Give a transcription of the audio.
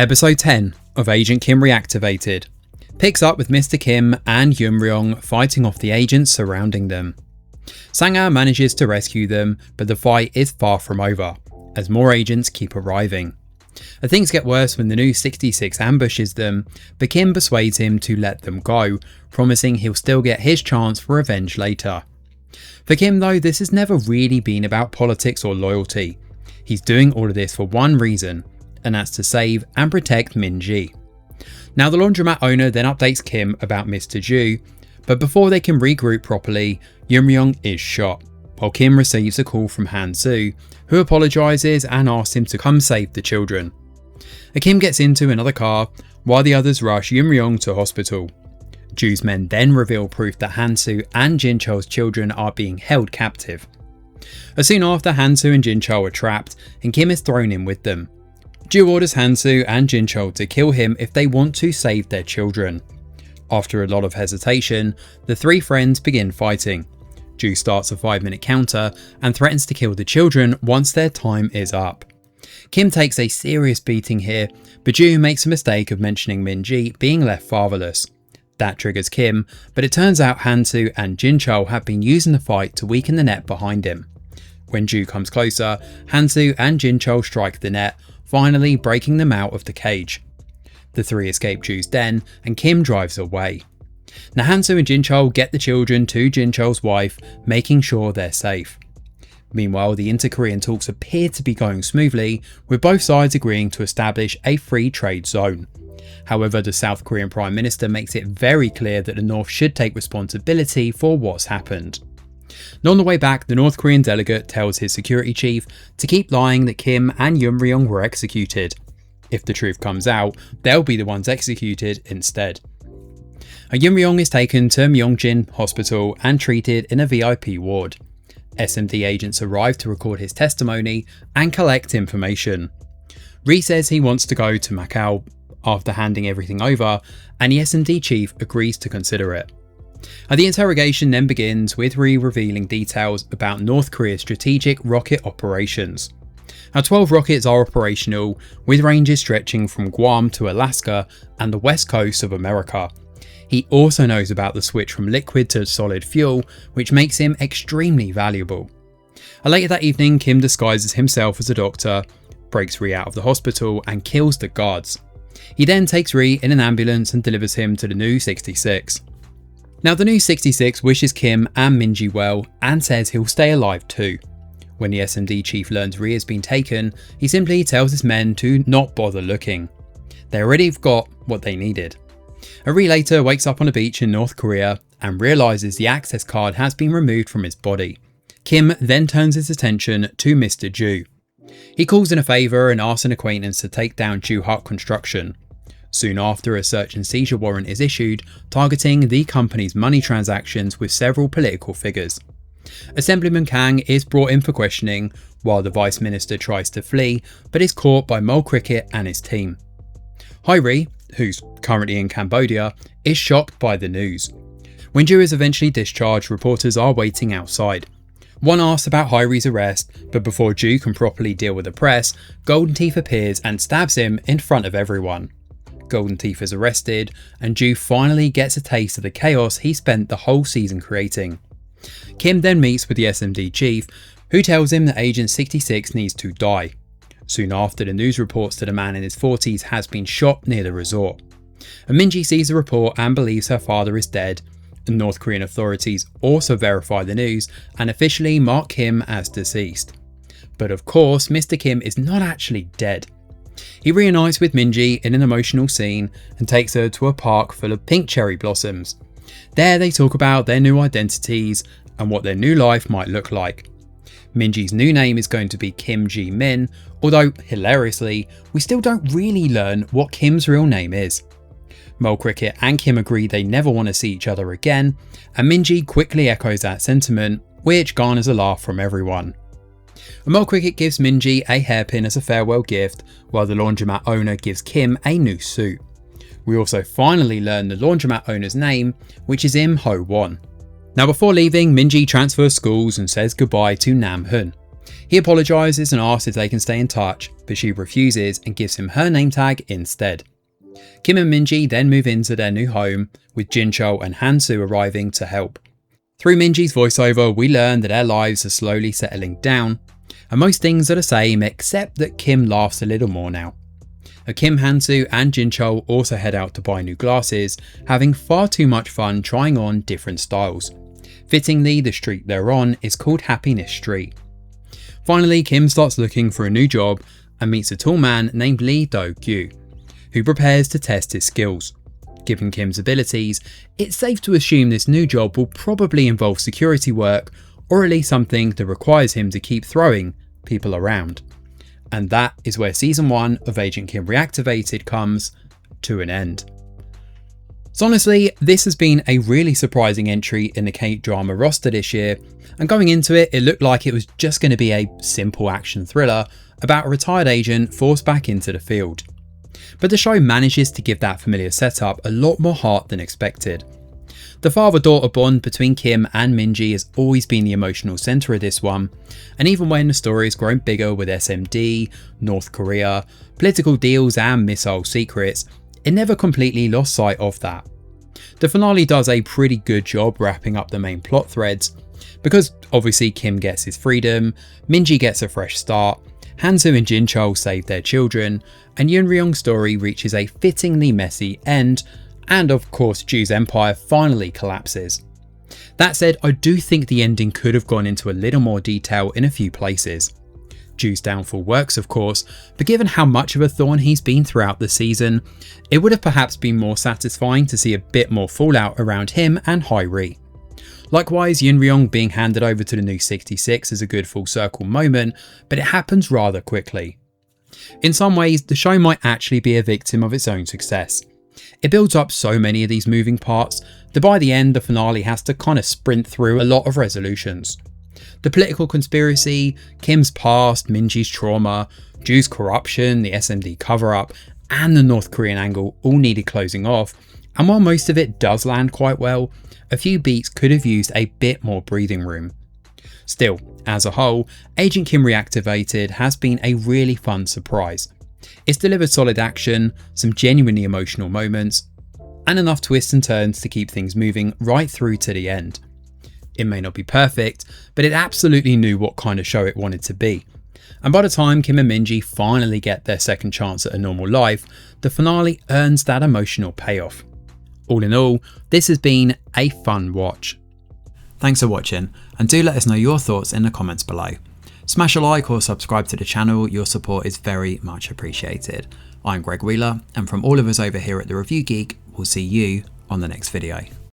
Episode 10 of Agent Kim Reactivated picks up with Mr. Kim and Yumryong fighting off the agents surrounding them. Sang-ah manages to rescue them, but the fight is far from over, as more agents keep arriving. Things get worse when the new 66 ambushes them, but Kim persuades him to let them go, promising he'll still get his chance for revenge later. For Kim though, this has never really been about politics or loyalty. He's doing all of this for one reason, and that's to save and protect Min-ji. Now the laundromat owner then updates Kim about Mr. Ju, but before they can regroup properly, Yumryong is shot, while Kim receives a call from Han-soo, who apologises and asks him to come save the children. Kim gets into another car, while the others rush Yumryong to hospital. Ju's men then reveal proof that Han-soo and Jin-Chol's children are being held captive. Soon after, Han-soo and Jin-Chol are trapped, and Kim is thrown in with them. Ju orders Han-soo and Jin-Chol to kill him if they want to save their children. After a lot of hesitation, the three friends begin fighting. Ju starts a 5-minute counter and threatens to kill the children once their time is up. Kim takes a serious beating here, but Ju makes a mistake of mentioning Min-ji being left fatherless. That triggers Kim, but it turns out Han-soo and Jin-Chol have been using the fight to weaken the net behind him. When Ju comes closer, Han-soo and Jin-Chol strike the net, finally breaking them out of the cage. The three escape Ju's den, and Kim drives away. Now Han-soo and Jin-Chol get the children to Jin-Chol's wife, making sure they're safe. Meanwhile, the inter-Korean talks appear to be going smoothly, with both sides agreeing to establish a free trade zone. However, the South Korean Prime Minister makes it very clear that the North should take responsibility for what's happened. On the way back, the North Korean delegate tells his security chief to keep lying that Kim and Yumryong were executed. If the truth comes out, they'll be the ones executed instead. Yumryong is taken to Myeongjin Hospital and treated in a VIP ward. SMD agents arrive to record his testimony and collect information. Ri says he wants to go to Macau after handing everything over, and the SMD chief agrees to consider it. The interrogation then begins with Ri revealing details about North Korea's strategic rocket operations. 12 rockets are operational, with ranges stretching from Guam to Alaska and the west coast of America. He also knows about the switch from liquid to solid fuel, which makes him extremely valuable. Later that evening, Kim disguises himself as a doctor, breaks Ri out of the hospital and kills the guards. He then takes Ri in an ambulance and delivers him to the new 66. Now the new 66 wishes Kim and Min-ji well and says he'll stay alive too. When the SMD chief learns Ri has been taken, he simply tells his men to not bother looking. They already got what they needed. Ri later wakes up on a beach in North Korea and realises the access card has been removed from his body. Kim then turns his attention to Mr. Ju. He calls in a favour and asks an acquaintance to take down Ju Hut Construction. Soon after, a search and seizure warrant is issued, targeting the company's money transactions with several political figures. Assemblyman Kang is brought in for questioning, while the Vice Minister tries to flee, but is caught by Mole Cricket and his team. Ri, who's currently in Cambodia, is shocked by the news. When Ju is eventually discharged, reporters are waiting outside. One asks about Ri's arrest, but before Ju can properly deal with the press, Golden Teeth appears and stabs him in front of everyone. Golden Teeth is arrested, and Ju finally gets a taste of the chaos he spent the whole season creating. Kim then meets with the SMD chief, who tells him that Agent 66 needs to die. Soon after, the news reports that a man in his 40s has been shot near the resort. Min-ji sees the report and believes her father is dead. The North Korean authorities also verify the news and officially mark Kim as deceased. But of course, Mr. Kim is not actually dead. He reunites with Min-ji in an emotional scene and takes her to a park full of pink cherry blossoms. There they talk about their new identities and what their new life might look like. Min-ji's new name is going to be Kim Ji-min, although hilariously, we still don't really learn what Kim's real name is. Mole Cricket and Kim agree they never want to see each other again, and Min-ji quickly echoes that sentiment, which garners a laugh from everyone. Mole Cricket gives Min-ji a hairpin as a farewell gift, while the laundromat owner gives Kim a new suit. We also finally learn the laundromat owner's name, which is Im Ho-won. Now before leaving, Min-ji transfers schools and says goodbye to Nam-hun. He apologises and asks if they can stay in touch, but she refuses and gives him her name tag instead. Kim and Minji then move into their new home, with Jinchul and Hansu arriving to help. Through Minji's voiceover, we learn that their lives are slowly settling down, and most things are the same except that Kim laughs a little more now. Kim, Hansu and Jinchul also head out to buy new glasses, having far too much fun trying on different styles. Fittingly, the street they're on is called Happiness Street. Finally, Kim starts looking for a new job and meets a tall man named Lee Do-kyu, who prepares to test his skills. Given Kim's abilities, it's safe to assume this new job will probably involve security work, or at least something that requires him to keep throwing people around. And that is where Season 1 of Agent Kim Reactivated comes to an end. So honestly, this has been a really surprising entry in the K-drama roster this year, and going into it, it looked like it was just going to be a simple action thriller about a retired agent forced back into the field. But the show manages to give that familiar setup a lot more heart than expected. The father-daughter bond between Kim and Minji has always been the emotional centre of this one, and even when the story has grown bigger with SMD, North Korea, political deals and missile secrets, it never completely lost sight of that. The finale does a pretty good job wrapping up the main plot threads, because obviously Kim gets his freedom, Minji gets a fresh start, Hansu and Jinchul save their children, and Yunryong's story reaches a fittingly messy end, and of course Ju's empire finally collapses. That said, I do think the ending could have gone into a little more detail in a few places. Ju's downfall works of course, but given how much of a thorn he's been throughout the season, it would have perhaps been more satisfying to see a bit more fallout around him and Hairi. Likewise, Yunryong being handed over to the new 66 is a good full circle moment, but it happens rather quickly. In some ways, the show might actually be a victim of its own success. It builds up so many of these moving parts that by the end the finale has to kind of sprint through a lot of resolutions. The political conspiracy, Kim's past, Minji's trauma, Ju's corruption, the SMD cover-up, and the North Korean angle all needed closing off, and while most of it does land quite well, a few beats could have used a bit more breathing room. Still, as a whole, Agent Kim Reactivated has been a really fun surprise. It's delivered solid action, some genuinely emotional moments, and enough twists and turns to keep things moving right through to the end. It may not be perfect, but it absolutely knew what kind of show it wanted to be. And by the time Kim and Minji finally get their second chance at a normal life, the finale earns that emotional payoff. All in all, this has been a fun watch. Thanks for watching, and do let us know your thoughts in the comments below. Smash a like or subscribe to the channel, your support is very much appreciated. I'm Greg Wheeler, and from all of us over here at The Review Geek, we'll see you on the next video.